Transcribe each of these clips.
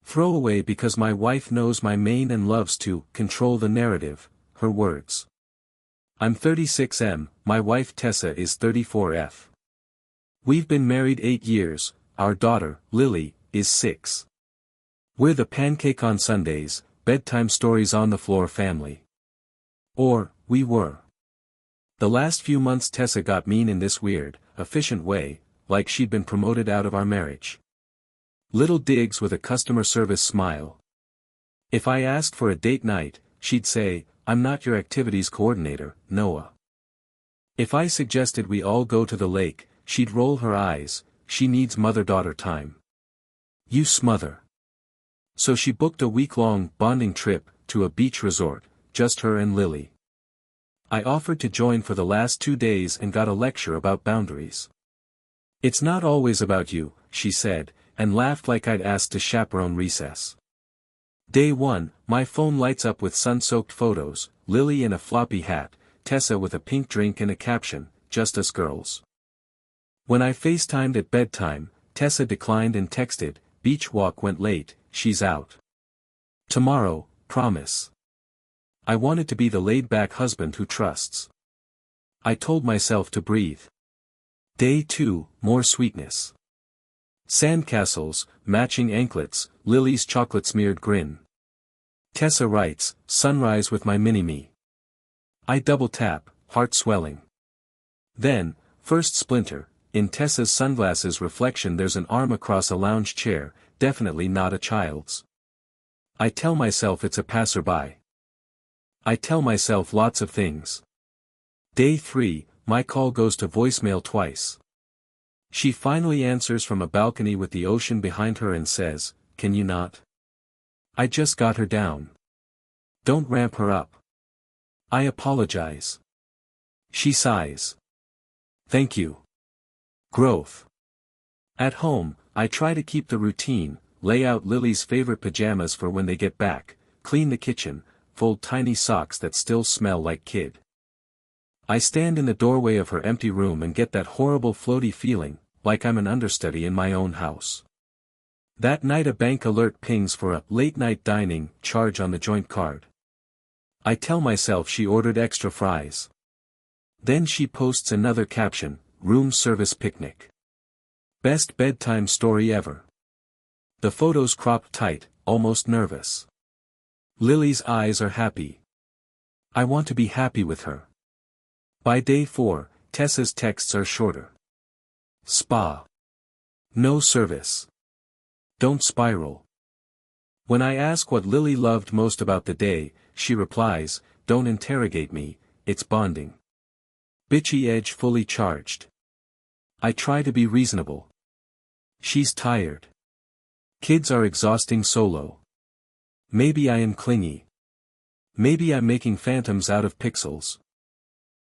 Throwaway because my wife knows my main and loves to control the narrative, her words. I'm 36M, my wife Tessa is 34F. We've been married 8 years, our daughter, Lily, is 6. We're the pancake on Sundays, bedtime stories on the floor family. Or, we were. The last few months Tessa got mean in this weird, efficient way, like she'd been promoted out of our marriage. Little digs with a customer service smile. If I asked for a date night, she'd say, I'm not your activities coordinator, Noah. If I suggested we all go to the lake, she'd roll her eyes, she needs mother-daughter time. You smother. So she booked a week-long bonding trip to a beach resort, just her and Lily. I offered to join for the last 2 days and got a lecture about boundaries. It's not always about you, she said, and laughed like I'd asked to chaperone recess. Day 1, my phone lights up with sun-soaked photos, Lily in a floppy hat, Tessa with a pink drink and a caption, just us girls. When I FaceTimed at bedtime, Tessa declined and texted, beach walk went late, she's out. Tomorrow, promise. I wanted to be the laid-back husband who trusts. I told myself to breathe. Day 2, more sweetness. Sandcastles, matching anklets, Lily's chocolate-smeared grin. Tessa writes, sunrise with my mini-me. I double-tap, heart swelling. Then, first splinter, in Tessa's sunglasses reflection there's an arm across a lounge chair, definitely not a child's. I tell myself it's a passerby. I tell myself lots of things. Day 3, my call goes to voicemail twice. She finally answers from a balcony with the ocean behind her and says, can you not? I just got her down. Don't ramp her up. I apologize. She sighs. Thank you. Growth. At home, I try to keep the routine, lay out Lily's favorite pajamas for when they get back, clean the kitchen, fold tiny socks that still smell like kid. I stand in the doorway of her empty room and get that horrible floaty feeling, like I'm an understudy in my own house. That night a bank alert pings for a late-night dining charge on the joint card. I tell myself she ordered extra fries. Then she posts another caption, room service picnic. Best bedtime story ever. The photos cropped tight, almost nervous. Lily's eyes are happy. I want to be happy with her. By day 4, Tessa's texts are shorter. Spa. No service. Don't spiral. When I ask what Lily loved most about the day, she replies, don't interrogate me, it's bonding. Bitchy edge fully charged. I try to be reasonable. She's tired. Kids are exhausting solo. Maybe I am clingy. Maybe I'm making phantoms out of pixels.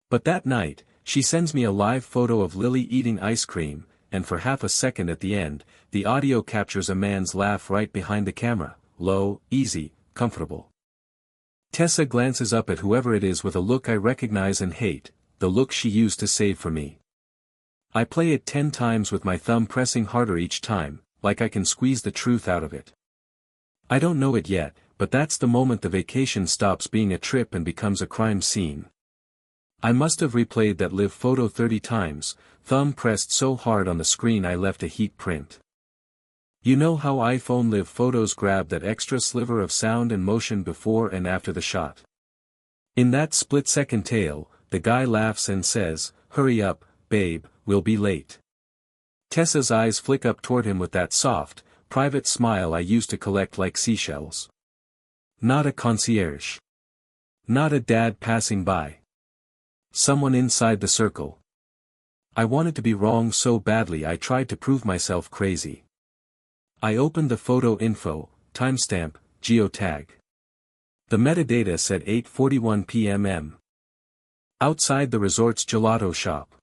But that night, she sends me a live photo of Lily eating ice cream, and for half a second at the end, the audio captures a man's laugh right behind the camera, low, easy, comfortable. Tessa glances up at whoever it is with a look I recognize and hate, the look she used to save for me. I play it 10 times with my thumb pressing harder each time, like I can squeeze the truth out of it. I don't know it yet, but that's the moment the vacation stops being a trip and becomes a crime scene. I must have replayed that live photo 30 times, thumb pressed so hard on the screen I left a heat print. You know how iPhone live photos grab that extra sliver of sound and motion before and after the shot? In that split-second tale, the guy laughs and says, hurry up, babe, we'll be late. Tessa's eyes flick up toward him with that soft, private smile I used to collect like seashells. Not a concierge. Not a dad passing by. Someone inside the circle. I wanted to be wrong so badly I tried to prove myself crazy. I opened the photo info, timestamp, geotag. The metadata said 8:41 p.m. Outside the resort's gelato shop.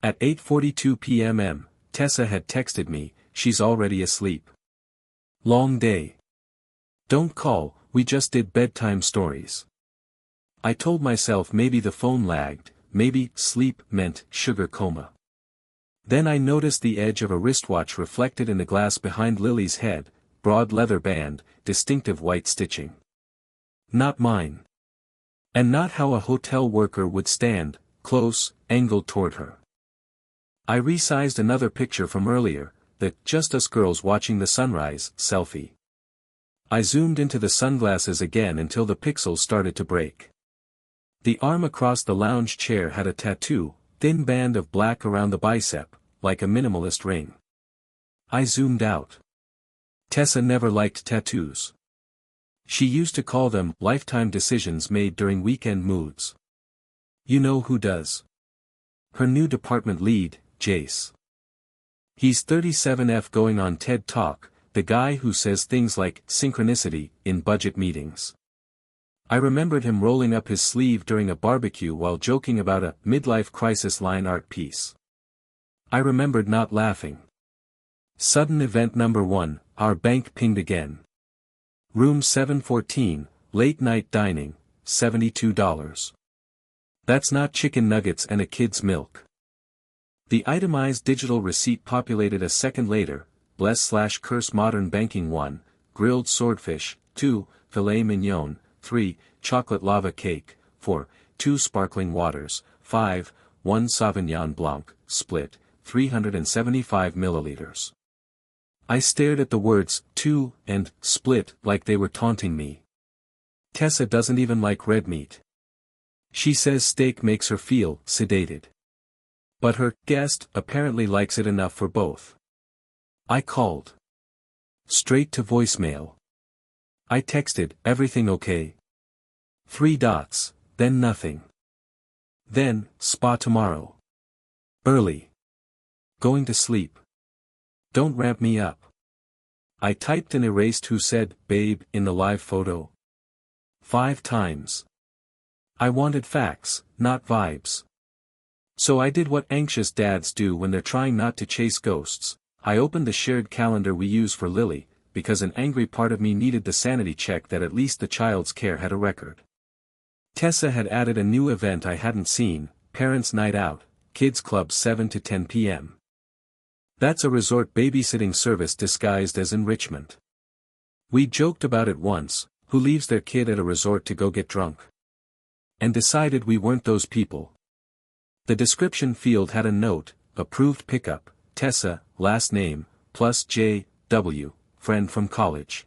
At 8:42 p.m, Tessa had texted me, she's already asleep. Long day. Don't call, we just did bedtime stories. I told myself maybe the phone lagged, maybe sleep meant sugar coma. Then I noticed the edge of a wristwatch reflected in the glass behind Lily's head, broad leather band, distinctive white stitching. Not mine. And not how a hotel worker would stand, close, angled toward her. I resized another picture from earlier, the "just us girls watching the sunrise" selfie. I zoomed into the sunglasses again until the pixels started to break. The arm across the lounge chair had a tattoo, thin band of black around the bicep, like a minimalist ring. I zoomed out. Tessa never liked tattoos. She used to call them lifetime decisions made during weekend moods. You know who does? Her new department lead, Jace. He's 37F going on TED Talk, the guy who says things like synchronicity in budget meetings. I remembered him rolling up his sleeve during a barbecue while joking about a midlife crisis line art piece. I remembered not laughing. Sudden event number 1, our bank pinged again. Room 714, late night dining, $72. That's not chicken nuggets and a kid's milk. The itemized digital receipt populated a second later, bless/curse modern banking. 1, grilled swordfish, 2, filet mignon, 3, chocolate lava cake, 4, 2 sparkling waters, 5, 1 Sauvignon Blanc, split, 375 milliliters. I stared at the words, 2, and, split, like they were taunting me. Tessa doesn't even like red meat. She says steak makes her feel sedated. But her guest apparently likes it enough for both. I called. Straight to voicemail. I texted, everything okay? 3 dots, then nothing. Then, spa tomorrow. Early. Going to sleep. Don't ramp me up. I typed and erased who said, babe, in the live photo. 5 times. I wanted facts, not vibes. So I did what anxious dads do when they're trying not to chase ghosts. I opened the shared calendar we use for Lily, because an angry part of me needed the sanity check that at least the child's care had a record. Tessa had added a new event I hadn't seen, Parents' Night Out, Kids Club 7 to 10 p.m. That's a resort babysitting service disguised as enrichment. We joked about it once, who leaves their kid at a resort to go get drunk? And decided we weren't those people. The description field had a note, approved pickup, Tessa, last name, plus J.W., friend from college.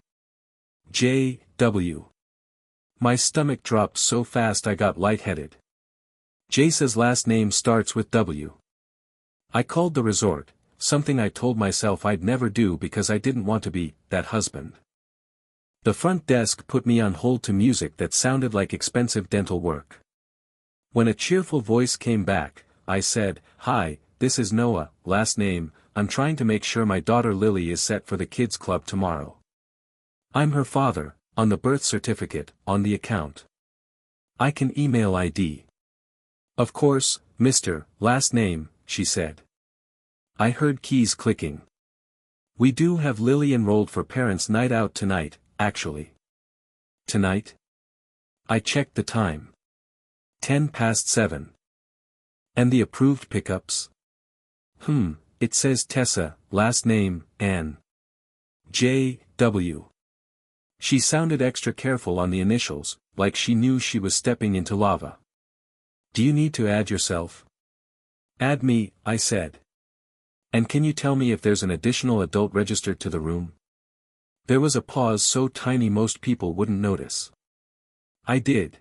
J.W. My stomach dropped so fast I got lightheaded. Jace's last name starts with W. I called the resort, something I told myself I'd never do because I didn't want to be that husband. The front desk put me on hold to music that sounded like expensive dental work. When a cheerful voice came back, I said, hi, this is Noah, last name, I'm trying to make sure my daughter Lily is set for the kids club tomorrow. I'm her father, on the birth certificate, on the account. I can email ID. Of course, Mr. Last name, she said. I heard keys clicking. We do have Lily enrolled for Parents' Night Out tonight, actually. Tonight? I checked the time. 7:10. And the approved pickups? It says Tessa, last name, Ann. J.W. She sounded extra careful on the initials, like she knew she was stepping into lava. Do you need to add yourself? Add me, I said. And can you tell me if there's an additional adult registered to the room? There was a pause so tiny most people wouldn't notice. I did.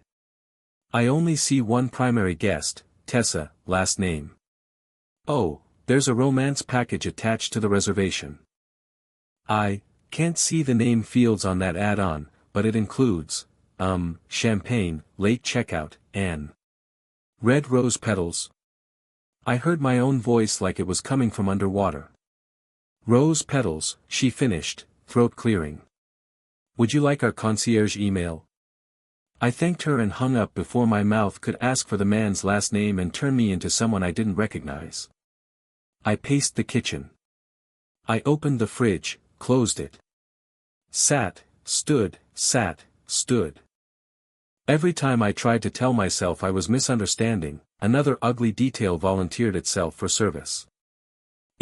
I only see one primary guest, Tessa, last name. Oh, there's a romance package attached to the reservation. I can't see the name fields on that add-on, but it includes, champagne, late checkout, and red rose petals. I heard my own voice like it was coming from underwater. Rose petals, she finished, throat clearing. Would you like our concierge email? I thanked her and hung up before my mouth could ask for the man's last name and turn me into someone I didn't recognize. I paced the kitchen. I opened the fridge, closed it. Sat, stood. Every time I tried to tell myself I was misunderstanding, another ugly detail volunteered itself for service.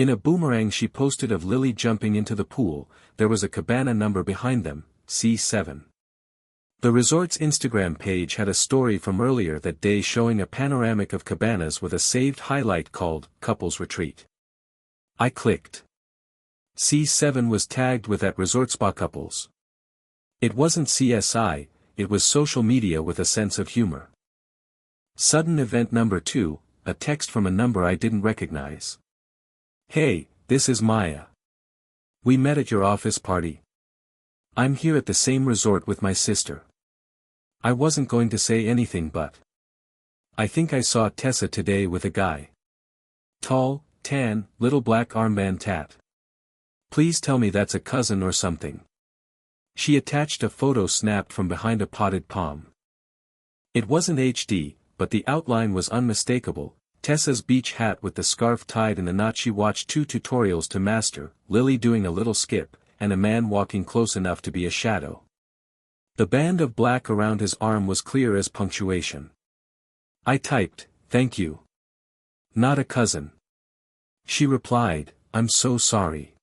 In a boomerang she posted of Lily jumping into the pool. There was a cabana number behind them, C7. The resort's Instagram page had a story from earlier that day showing a panoramic of cabanas with a saved highlight called, Couples Retreat. I clicked. C7 was tagged with at Resort Spa Couples. It wasn't CSI, it was social media with a sense of humor. Sudden event number 2, a text from a number I didn't recognize. Hey, this is Maya. We met at your office party. I'm here at the same resort with my sister. I wasn't going to say anything but I think I saw Tessa today with a guy. Tall, tan, little black armband tat. Please tell me that's a cousin or something. She attached a photo snapped from behind a potted palm. It wasn't HD, but the outline was unmistakable. Tessa's beach hat with the scarf tied in a knot. She watched 2 tutorials to master, Lily doing a little skip, and a man walking close enough to be a shadow. The band of black around his arm was clear as punctuation. I typed, thank you. Not a cousin. She replied, I'm so sorry.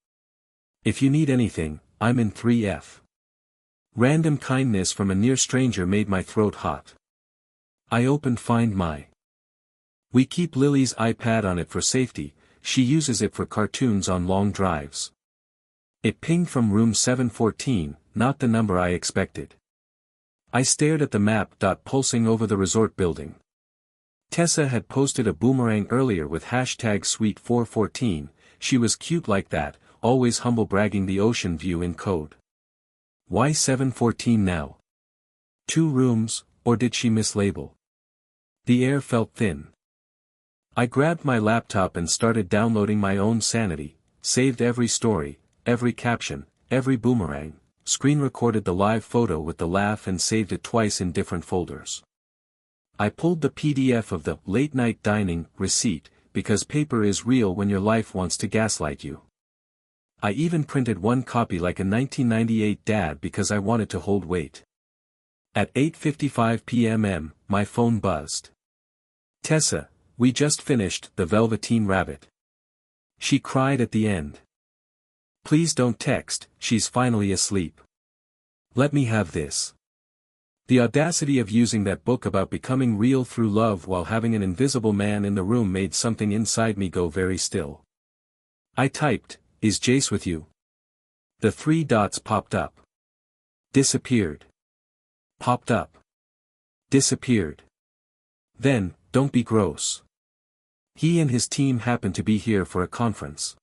If you need anything, I'm in 3F. Random kindness from a near stranger made my throat hot. I opened Find My. We keep Lily's iPad on it for safety, she uses it for cartoons on long drives. It pinged from room 714, not the number I expected. I stared at the map. Pulsing over the resort building. Tessa had posted a boomerang earlier with hashtag Sweet414, she was cute like that, always humble bragging the ocean view in code. Why 714 now? 2 rooms, or did she mislabel? The air felt thin. I grabbed my laptop and started downloading my own sanity, saved every story, every caption, every boomerang, screen recorded the live photo with the laugh and saved it twice in different folders. I pulled the PDF of the late night dining receipt, because paper is real when your life wants to gaslight you. I even printed 1 copy like a 1998 dad because I wanted to hold weight. At 8:55 p.m. my phone buzzed. Tessa, we just finished The Velveteen Rabbit. She cried at the end. Please don't text, she's finally asleep. Let me have this. The audacity of using that book about becoming real through love while having an invisible man in the room made something inside me go very still. I typed, is Jace with you? The 3 dots popped up. Disappeared. Popped up. Disappeared. Then, don't be gross. He and his team happen to be here for a conference.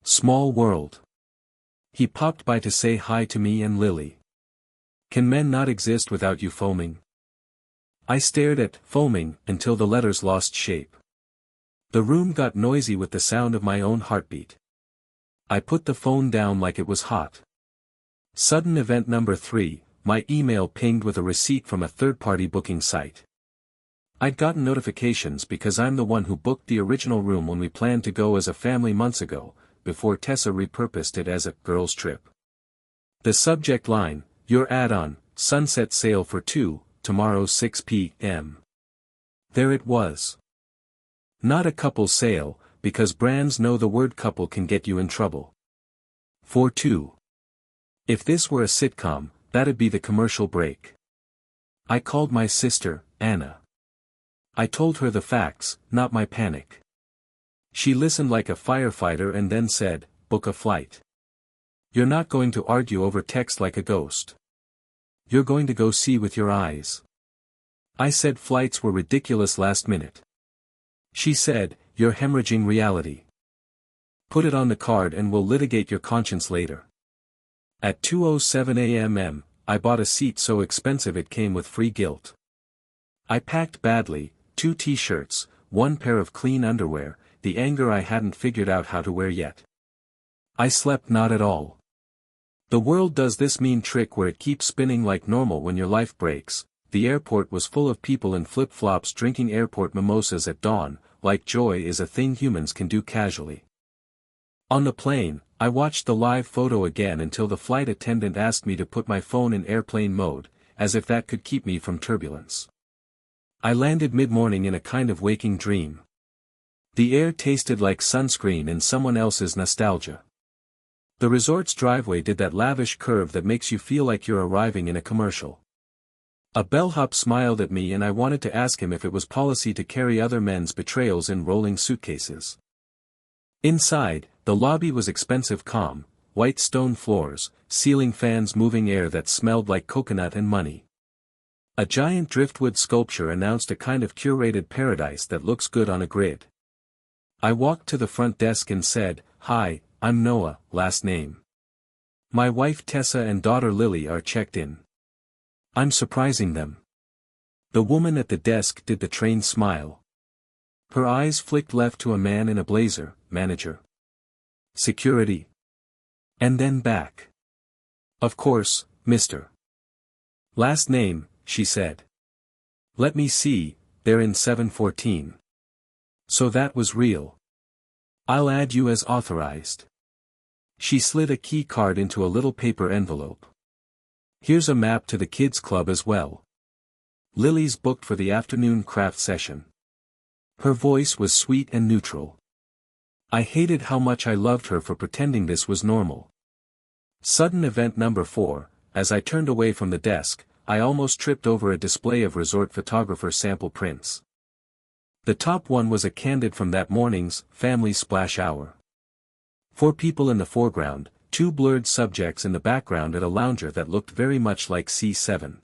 Small world. He popped by to say hi to me and Lily. Can men not exist without you foaming? I stared at foaming until the letters lost shape. The room got noisy with the sound of my own heartbeat. I put the phone down like it was hot. Sudden event number 3, my email pinged with a receipt from a third-party booking site. I'd gotten notifications because I'm the one who booked the original room when we planned to go as a family months ago, before Tessa repurposed it as a girls' trip. The subject line, your add-on, sunset sale for 2, tomorrow 6 p.m. There it was. Not a couple sale, because brands know the word couple can get you in trouble. For 2. If this were a sitcom, that'd be the commercial break. I called my sister, Anna. I told her the facts, not my panic. She listened like a firefighter and then said, book a flight. You're not going to argue over text like a ghost. You're going to go see with your eyes. I said flights were ridiculous last minute. She said, you're hemorrhaging reality. Put it on the card and we'll litigate your conscience later. At 2:07 a.m. I bought a seat so expensive it came with free guilt. I packed badly, 2 t-shirts, 1 pair of clean underwear, the anger I hadn't figured out how to wear yet. I slept not at all. The world does this mean trick where it keeps spinning like normal when your life breaks. The airport was full of people in flip-flops drinking airport mimosas at dawn, like joy is a thing humans can do casually. On the plane, I watched the live photo again until the flight attendant asked me to put my phone in airplane mode, as if that could keep me from turbulence. I landed mid-morning in a kind of waking dream. The air tasted like sunscreen and someone else's nostalgia. The resort's driveway did that lavish curve that makes you feel like you're arriving in a commercial. A bellhop smiled at me and I wanted to ask him if it was policy to carry other men's betrayals in rolling suitcases. Inside, the lobby was expensive calm, white stone floors, ceiling fans moving air that smelled like coconut and money. A giant driftwood sculpture announced a kind of curated paradise that looks good on a grid. I walked to the front desk and said, "Hi, I'm Noah, last name. My wife Tessa and daughter Lily are checked in. I'm surprising them." The woman at the desk did the trained smile. Her eyes flicked left to a man in a blazer, "Manager. Security." And then back. "Of course, Mr. Last name," she said. "Let me see, they're in 714. So that was real. I'll add you as authorized." She slid a key card into a little paper envelope. "Here's a map to the kids' club as well. Lily's booked for the afternoon craft session." Her voice was sweet and neutral. I hated how much I loved her for pretending this was normal. Sudden event number 4, as I turned away from the desk, I almost tripped over a display of resort photographer sample prints. The top one was a candid from that morning's family splash hour. 4 people in the foreground, 2 blurred subjects in the background at a lounger that looked very much like C7.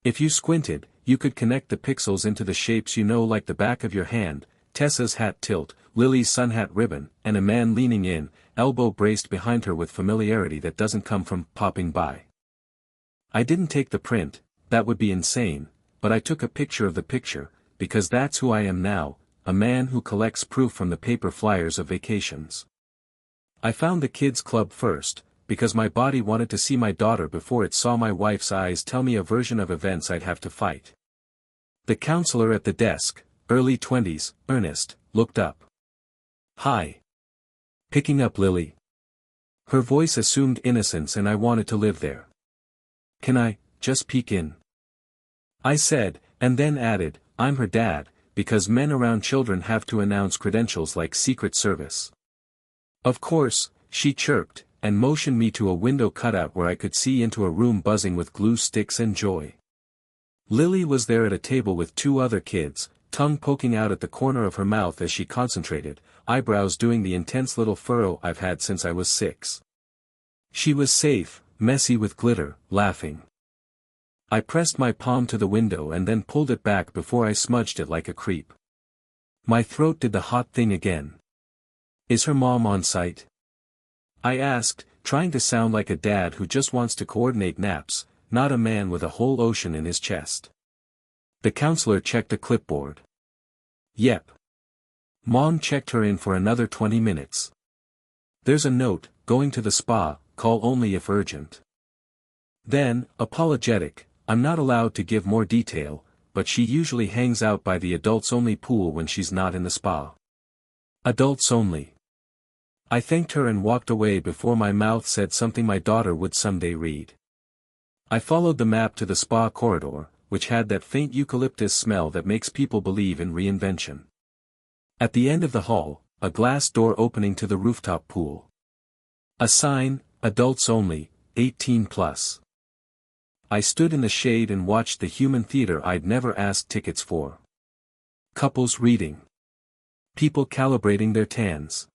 If you squinted, you could connect the pixels into the shapes you know like the back of your hand: Tessa's hat tilt, Lily's sun hat ribbon, and a man leaning in, elbow braced behind her with familiarity that doesn't come from popping by. I didn't take the print, that would be insane, but I took a picture of the picture, because that's who I am now, a man who collects proof from the paper flyers of vacations. I found the kids' club first, because my body wanted to see my daughter before it saw my wife's eyes tell me a version of events I'd have to fight. The counselor at the desk, early 20s, Ernest, looked up. "Hi. Picking up Lily?" Her voice assumed innocence and I wanted to live there. "Can I just peek in?" I said, and then added, "I'm her dad," because men around children have to announce credentials like Secret Service. "Of course," she chirped, and motioned me to a window cutout where I could see into a room buzzing with glue sticks and joy. Lily was there at a table with 2 other kids, tongue poking out at the corner of her mouth as she concentrated, eyebrows doing the intense little furrow I've had since I was 6. She was safe, messy with glitter, laughing. I pressed my palm to the window and then pulled it back before I smudged it like a creep. My throat did the hot thing again. "Is her mom on site?" I asked, trying to sound like a dad who just wants to coordinate naps, not a man with a whole ocean in his chest. The counselor checked a clipboard. "Yep. Mom checked her in for another 20 minutes. There's a note, going to the spa, call only if urgent." Then, apologetic, "I'm not allowed to give more detail, but she usually hangs out by the adults-only pool when she's not in the spa." Adults only. I thanked her and walked away before my mouth said something my daughter would someday read. I followed the map to the spa corridor, which had that faint eucalyptus smell that makes people believe in reinvention. At the end of the hall, a glass door opening to the rooftop pool. A sign, "Adults only, 18+." I stood in the shade and watched the human theater I'd never asked tickets for. Couples reading. People calibrating their tans.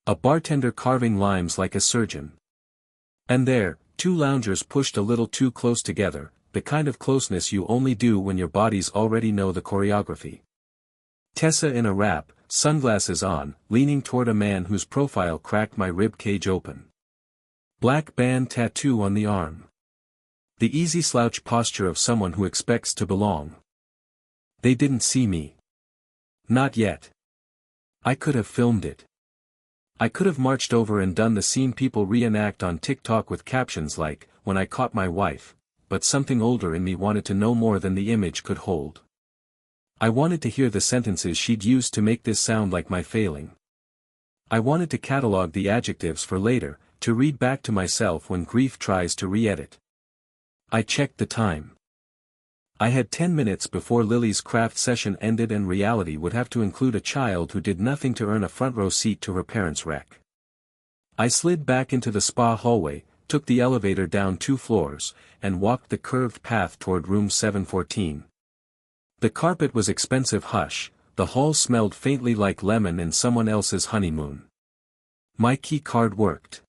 A bartender carving limes like a surgeon. And there, 2 loungers pushed a little too close together, the kind of closeness you only do when your bodies already know the choreography. Tessa in a wrap, sunglasses on, leaning toward a man whose profile cracked my rib cage open. Black band tattoo on the arm. The easy slouch posture of someone who expects to belong. They didn't see me. Not yet. I could have filmed it. I could have marched over and done the scene people reenact on TikTok with captions like, "When I caught my wife," but something older in me wanted to know more than the image could hold. I wanted to hear the sentences she'd used to make this sound like my failing. I wanted to catalog the adjectives for later, to read back to myself when grief tries to re-edit. I checked the time. I had 10 minutes before Lily's craft session ended, and reality would have to include a child who did nothing to earn a front row seat to her parents' wreck. I slid back into the spa hallway, took the elevator down 2 floors, and walked the curved path toward room 714. The carpet was expensive hush, the hall smelled faintly like lemon and someone else's honeymoon. My key card worked.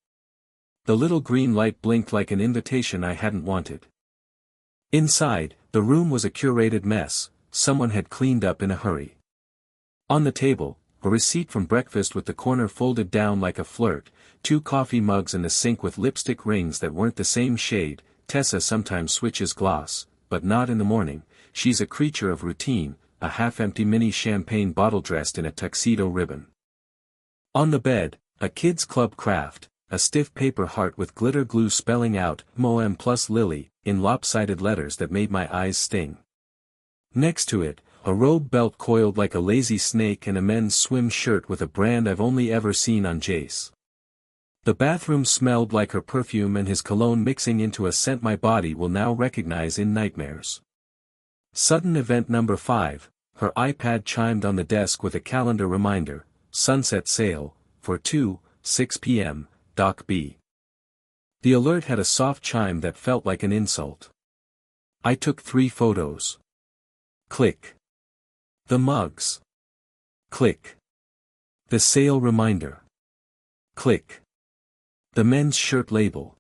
The little green light blinked like an invitation I hadn't wanted. Inside, the room was a curated mess, someone had cleaned up in a hurry. On the table, a receipt from breakfast with the corner folded down like a flirt, 2 coffee mugs and a sink with lipstick rings that weren't the same shade. Tessa sometimes switches gloss, but not in the morning, she's a creature of routine, a half-empty mini champagne bottle dressed in a tuxedo ribbon. On the bed, a kids' club craft, a stiff paper heart with glitter glue spelling out "Moem plus Lily" in lopsided letters that made my eyes sting. Next to it, a robe belt coiled like a lazy snake and a men's swim shirt with a brand I've only ever seen on Jace. The bathroom smelled like her perfume and his cologne mixing into a scent my body will now recognize in nightmares. Sudden event number 5, her iPad chimed on the desk with a calendar reminder, sunset sale, for 6 p.m., Doc B. The alert had a soft chime that felt like an insult. I took 3 photos. Click. The mugs. Click. The sale reminder. Click. The men's shirt label.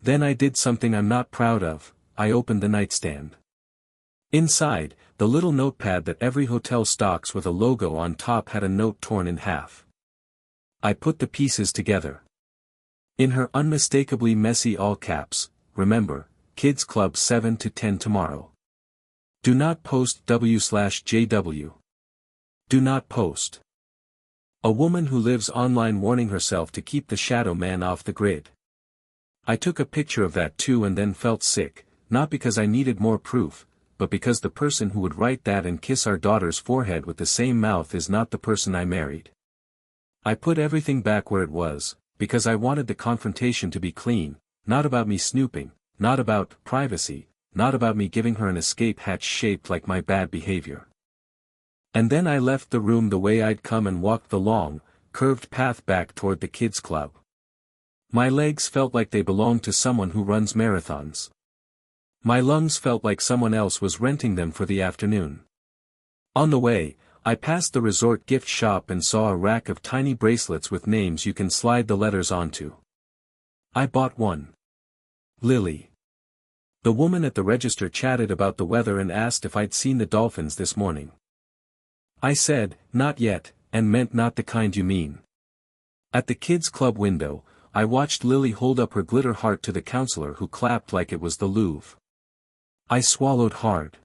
Then I did something I'm not proud of, I opened the nightstand. Inside, the little notepad that every hotel stocks with a logo on top had a note torn in half. I put the pieces together. In her unmistakably messy all caps, remember, Kids Club 7 to 10 tomorrow. Do not post W/JW. Do not post. A woman who lives online warning herself to keep the shadow man off the grid. I took a picture of that too and then felt sick, not because I needed more proof, but because the person who would write that and kiss our daughter's forehead with the same mouth is not the person I married. I put everything back where it was, because I wanted the confrontation to be clean, not about me snooping, not about privacy, not about me giving her an escape hatch shaped like my bad behavior. And then I left the room the way I'd come and walked the long, curved path back toward the kids' club. My legs felt like they belonged to someone who runs marathons. My lungs felt like someone else was renting them for the afternoon. On the way, I passed the resort gift shop and saw a rack of tiny bracelets with names you can slide the letters onto. I bought one. Lily. The woman at the register chatted about the weather and asked if I'd seen the dolphins this morning. I said, not yet, and meant not the kind you mean. At the kids' club window, I watched Lily hold up her glitter heart to the counselor who clapped like it was the Louvre. I swallowed hard.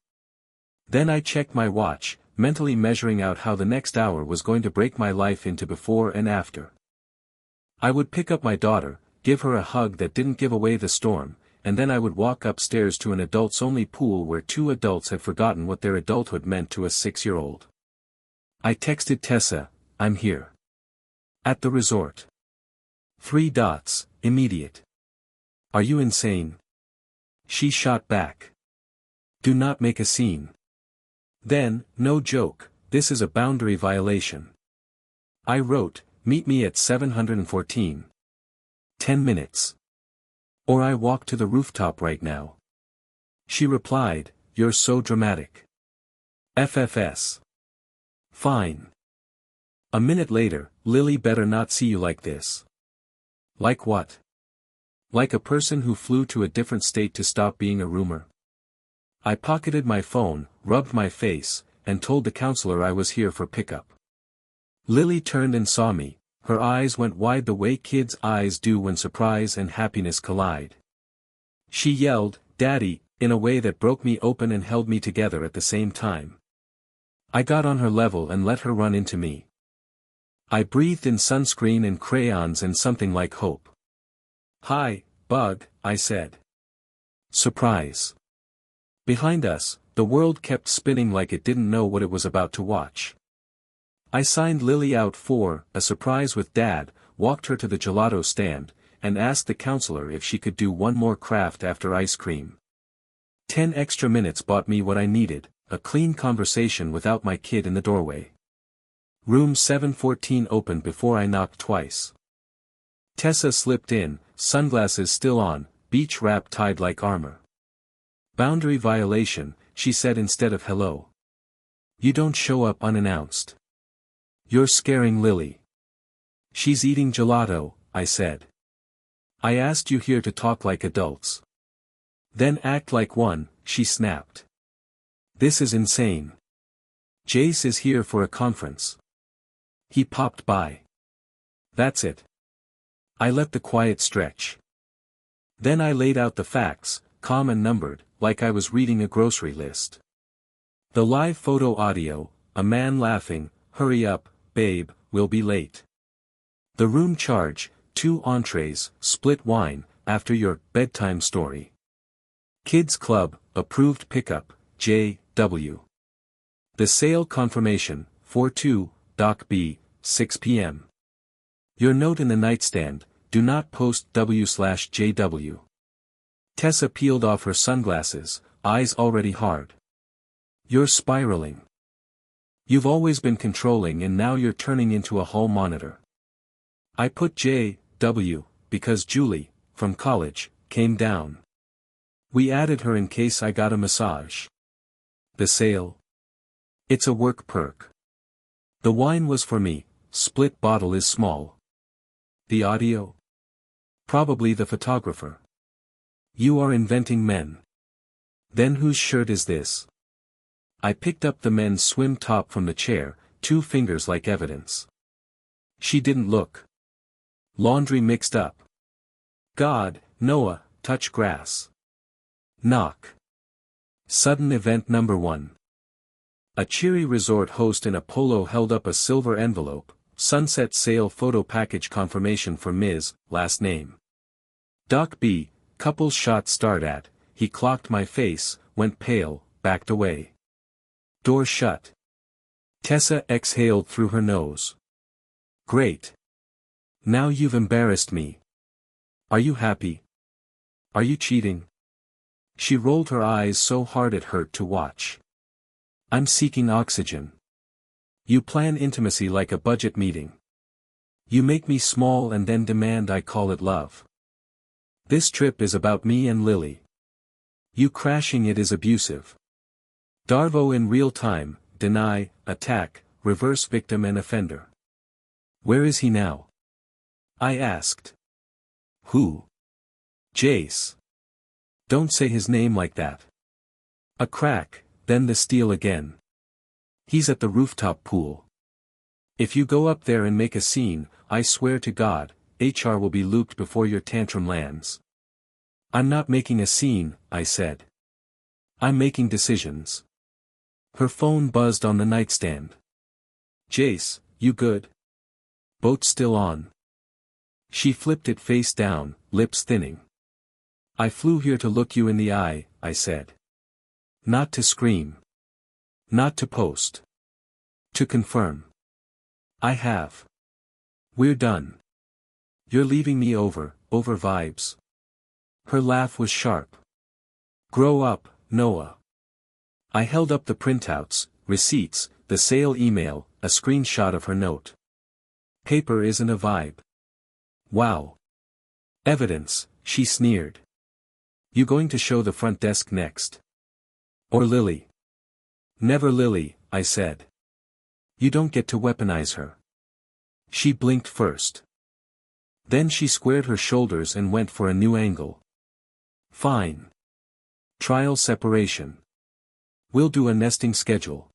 Then I checked my watch, mentally measuring out how the next hour was going to break my life into before and after. I would pick up my daughter, give her a hug that didn't give away the storm, and then I would walk upstairs to an adults-only pool where 2 adults had forgotten what their adulthood meant to a 6-year-old. I texted Tessa, I'm here. At the resort. 3 dots, immediate. Are you insane? She shot back. Do not make a scene. Then, no joke, this is a boundary violation. I wrote, meet me at 714. 10 minutes. Or I walk to the rooftop right now. She replied, you're so dramatic. FFS. Fine. A minute later, Lily better not see you like this. Like what? Like a person who flew to a different state to stop being a rumor. I pocketed my phone, rubbed my face, and told the counselor I was here for pickup. Lily turned and saw me, her eyes went wide the way kids' eyes do when surprise and happiness collide. She yelled, Daddy, in a way that broke me open and held me together at the same time. I got on her level and let her run into me. I breathed in sunscreen and crayons and something like hope. Hi, bug, I said. Surprise. Behind us, the world kept spinning like it didn't know what it was about to watch. I signed Lily out for a surprise with Dad, walked her to the gelato stand, and asked the counselor if she could do one more craft after ice cream. 10 extra minutes bought me what I needed, a clean conversation without my kid in the doorway. Room 714 opened before I knocked twice. Tessa slipped in, sunglasses still on, beach wrap tied like armor. Boundary violation, she said instead of hello. You don't show up unannounced. You're scaring Lily. She's eating gelato, I said. I asked you here to talk like adults. Then act like one, she snapped. This is insane. Jace is here for a conference. He popped by. That's it. I let the quiet stretch. Then I laid out the facts, calm and numbered, like I was reading a grocery list. The live photo audio, a man laughing, hurry up, babe, we'll be late. The room charge, 2 entrees, split wine, after your bedtime story. Kids Club, approved pickup, J.W. The sale confirmation, 4/2, Doc B, 6 p.m. Your note in the nightstand, do not post W/JW. Tessa peeled off her sunglasses, eyes already hard. You're spiraling. You've always been controlling and now you're turning into a hall monitor. I put J.W. because Julie, from college, came down. We added her in case I got a massage. The sale? It's a work perk. The wine was for me, split bottle is small. The audio? Probably the photographer. You are inventing men. Then whose shirt is this? I picked up the men's swim top from the chair, 2 fingers like evidence. She didn't look. Laundry mixed up. God, Noah, touch grass. Knock. Sudden event number 1. A cheery resort host in a polo held up a silver envelope, sunset sale photo package confirmation for Ms., last name. Doc B, couples shot starred at, he clocked my face, went pale, backed away. Door shut. Tessa exhaled through her nose. Great. Now you've embarrassed me. Are you happy? Are you cheating? She rolled her eyes so hard it hurt to watch. I'm seeking oxygen. You plan intimacy like a budget meeting. You make me small and then demand I call it love. This trip is about me and Lily. You crashing it is abusive. Darvo in real time, deny, attack, reverse victim and offender. Where is he now? I asked. Who? Jace. Don't say his name like that. A crack, then the steal again. He's at the rooftop pool. If you go up there and make a scene, I swear to God, HR will be looped before your tantrum lands. I'm not making a scene, I said. I'm making decisions. Her phone buzzed on the nightstand. Jace, you good? Boat still on. She flipped it face down, lips thinning. I flew here to look you in the eye, I said. Not to scream. Not to post. To confirm. I have. We're done. You're leaving me over vibes. Her laugh was sharp. Grow up, Noah. I held up the printouts, receipts, the sale email, a screenshot of her note. Paper isn't a vibe. Wow. Evidence, she sneered. You going to show the front desk next? Or Lily? Never Lily, I said. You don't get to weaponize her. She blinked first. Then she squared her shoulders and went for a new angle. Fine. Trial separation. We'll do a nesting schedule.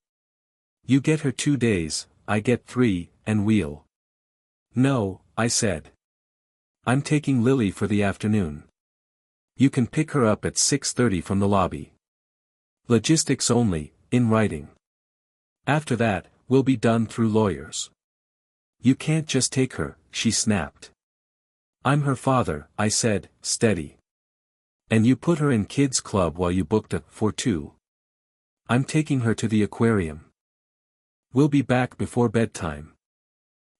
You get her 2 days, I get 3, and we'll. No, I said. I'm taking Lily for the afternoon. You can pick her up at 6:30 from the lobby. Logistics only, in writing. After that, we'll be done through lawyers. You can't just take her, she snapped. I'm her father, I said, steady. And you put her in kids' club while you booked a 4/2. I'm taking her to the aquarium. We'll be back before bedtime.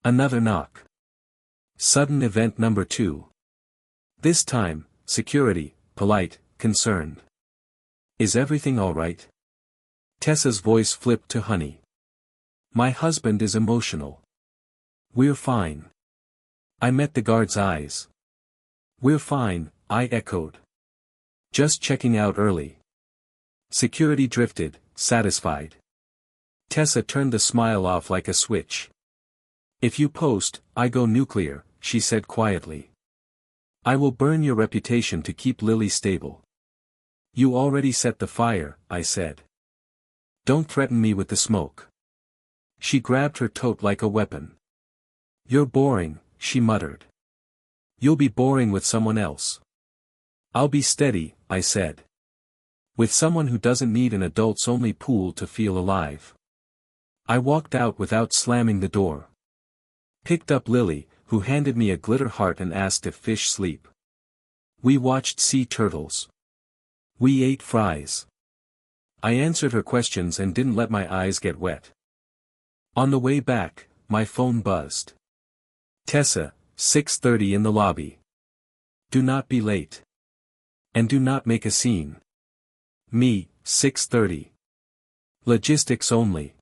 Another knock. Sudden event number 2. This time, security, polite, concerned. Is everything alright? Tessa's voice flipped to honey. My husband is emotional. We're fine. I met the guard's eyes. We're fine, I echoed. Just checking out early. Security drifted, satisfied. Tessa turned the smile off like a switch. If you post, I go nuclear, she said quietly. I will burn your reputation to keep Lily stable. You already set the fire, I said. Don't threaten me with the smoke. She grabbed her tote like a weapon. You're boring, she muttered. You'll be boring with someone else. I'll be steady, I said. With someone who doesn't need an adults-only pool to feel alive. I walked out without slamming the door. Picked up Lily, who handed me a glitter heart and asked if fish sleep. We watched sea turtles. We ate fries. I answered her questions and didn't let my eyes get wet. On the way back, my phone buzzed. Tessa, 6:30 in the lobby. Do not be late. And do not make a scene. Me, 6:30. Logistics only.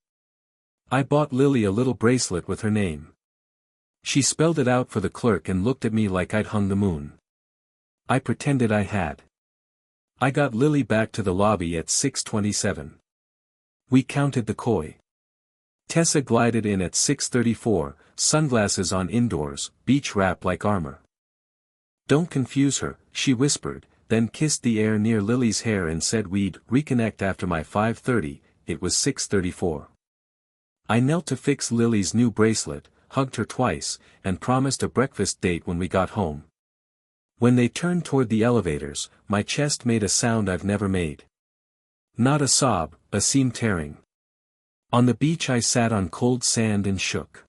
I bought Lily a little bracelet with her name. She spelled it out for the clerk and looked at me like I'd hung the moon. I pretended I had. I got Lily back to the lobby at 6:27. We counted the koi. Tessa glided in at 6:34, sunglasses on indoors, beach wrap like armor. Don't confuse her, she whispered, then kissed the air near Lily's hair and said we'd reconnect after my 5:30, it was 6:34. I knelt to fix Lily's new bracelet, hugged her twice, and promised a breakfast date when we got home. When they turned toward the elevators, my chest made a sound I've never made. Not a sob, a seam tearing. On the beach I sat on cold sand and shook.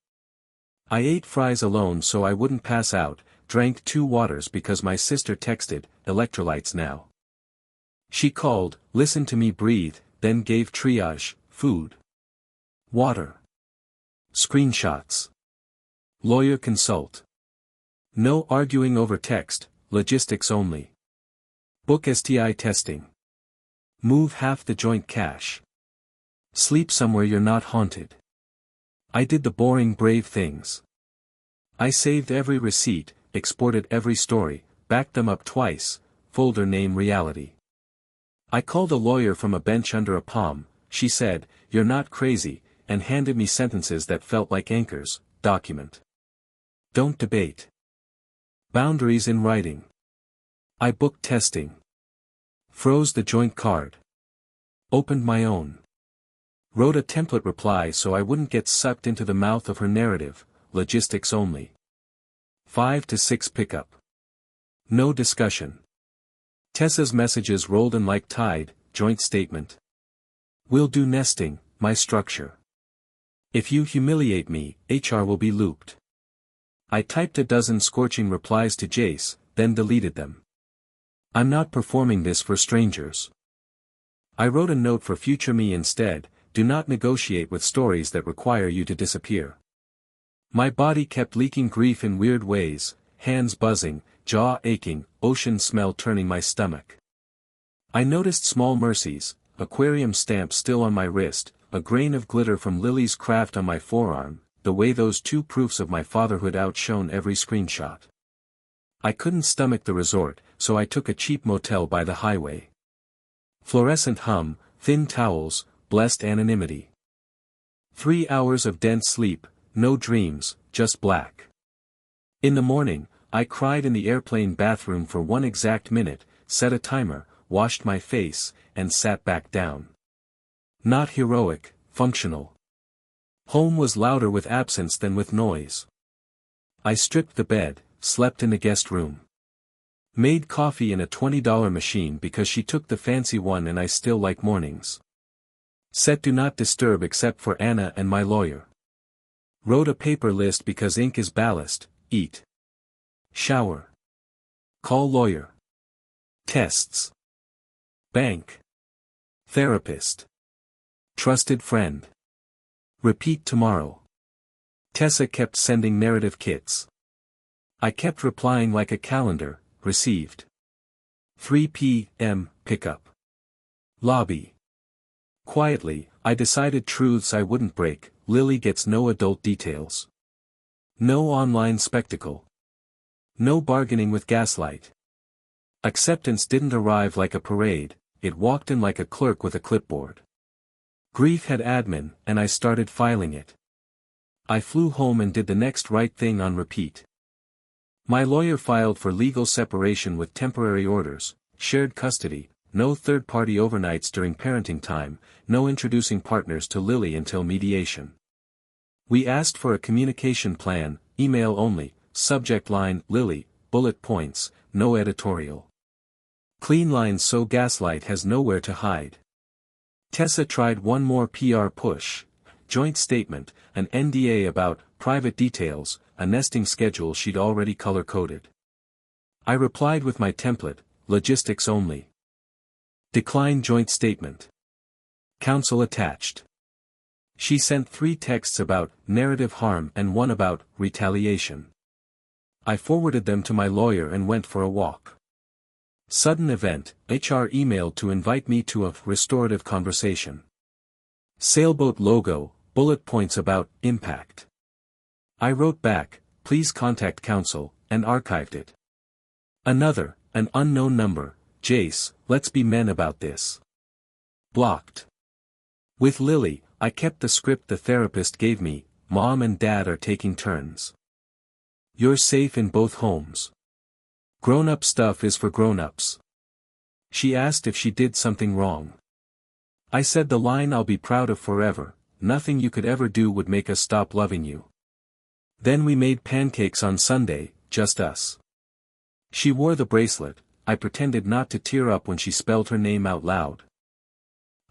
I ate fries alone so I wouldn't pass out, drank 2 waters because my sister texted, electrolytes now. She called, listened to me breathe, then gave triage, food. Water. Screenshots. Lawyer consult. No arguing over text, logistics only. Book STI testing. Move half the joint cash. Sleep somewhere you're not haunted. I did the boring brave things. I saved every receipt, exported every story, backed them up twice, folder name reality. I called a lawyer from a bench under a palm, she said, you're not crazy, and handed me sentences that felt like anchors, document. Don't debate. Boundaries in writing. I booked testing. Froze the joint card. Opened my own. Wrote a template reply so I wouldn't get sucked into the mouth of her narrative, logistics only. 5 to 6 pickup. No discussion. Tessa's messages rolled in like tide, joint statement. We'll do nesting, my structure. If you humiliate me, HR will be looped. I typed a dozen scorching replies to Jace, then deleted them. I'm not performing this for strangers. I wrote a note for future me instead, do not negotiate with stories that require you to disappear. My body kept leaking grief in weird ways, hands buzzing, jaw aching, ocean smell turning my stomach. I noticed small mercies, aquarium stamp still on my wrist, a grain of glitter from Lily's craft on my forearm, the way those 2 proofs of my fatherhood outshone every screenshot. I couldn't stomach the resort, so I took a cheap motel by the highway. Fluorescent hum, thin towels, blessed anonymity. 3 hours of dense sleep, no dreams, just black. In the morning, I cried in the airplane bathroom for 1 exact minute, set a timer, washed my face, and sat back down. Not heroic, functional. Home was louder with absence than with noise. I stripped the bed, slept in the guest room. Made coffee in a $20 machine because she took the fancy one and I still like mornings. Set do not disturb except for Anna and my lawyer. Wrote a paper list because ink is ballast, eat. Shower. Call lawyer. Tests. Bank. Therapist. Trusted friend. Repeat tomorrow. Tessa kept sending narrative kits. I kept replying like a calendar, received. 3 p.m. pickup. Lobby. Quietly, I decided truths I wouldn't break. Lily gets no adult details. No online spectacle. No bargaining with gaslight. Acceptance didn't arrive like a parade, it walked in like a clerk with a clipboard. Grief had admin, and I started filing it. I flew home and did the next right thing on repeat. My lawyer filed for legal separation with temporary orders, shared custody, no third-party overnights during parenting time, no introducing partners to Lily until mediation. We asked for a communication plan, email only, subject line, Lily, bullet points, no editorial. Clean lines so gaslight has nowhere to hide. Tessa tried one more PR push, joint statement, an NDA about private details, a nesting schedule she'd already color-coded. I replied with my template, logistics only. Decline joint statement. Counsel attached. She sent 3 texts about narrative harm and 1 about retaliation. I forwarded them to my lawyer and went for a walk. Sudden event, HR emailed to invite me to a restorative conversation. Sailboat logo, bullet points about impact. I wrote back, please contact counsel, and archived it. Another, an unknown number, Jace, let's be men about this. Blocked. With Lily, I kept the script the therapist gave me, Mom and Dad are taking turns. You're safe in both homes. Grown-up stuff is for grown-ups. She asked if she did something wrong. I said the line I'll be proud of forever, nothing you could ever do would make us stop loving you. Then we made pancakes on Sunday, just us. She wore the bracelet, I pretended not to tear up when she spelled her name out loud.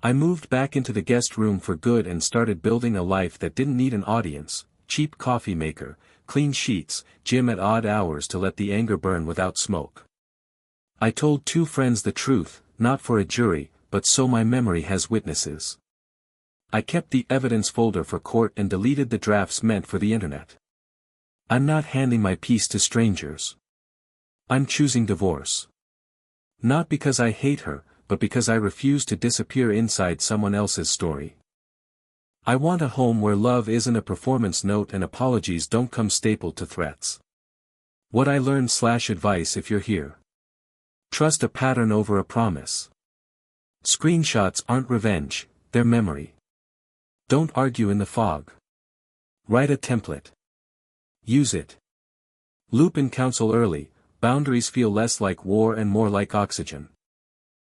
I moved back into the guest room for good and started building a life that didn't need an audience, cheap coffee maker, clean sheets, gym at odd hours to let the anger burn without smoke. I told 2 friends the truth, not for a jury, but so my memory has witnesses. I kept the evidence folder for court and deleted the drafts meant for the internet. I'm not handing my peace to strangers. I'm choosing divorce. Not because I hate her, but because I refuse to disappear inside someone else's story. I want a home where love isn't a performance note and apologies don't come stapled to threats. What I learned/advice if you're here. Trust a pattern over a promise. Screenshots aren't revenge, they're memory. Don't argue in the fog. Write a template. Use it. Loop in counsel early, boundaries feel less like war and more like oxygen.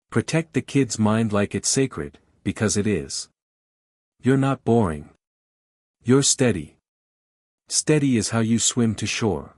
Protect the kid's mind like it's sacred, because it is. You're not boring. You're steady. Steady is how you swim to shore.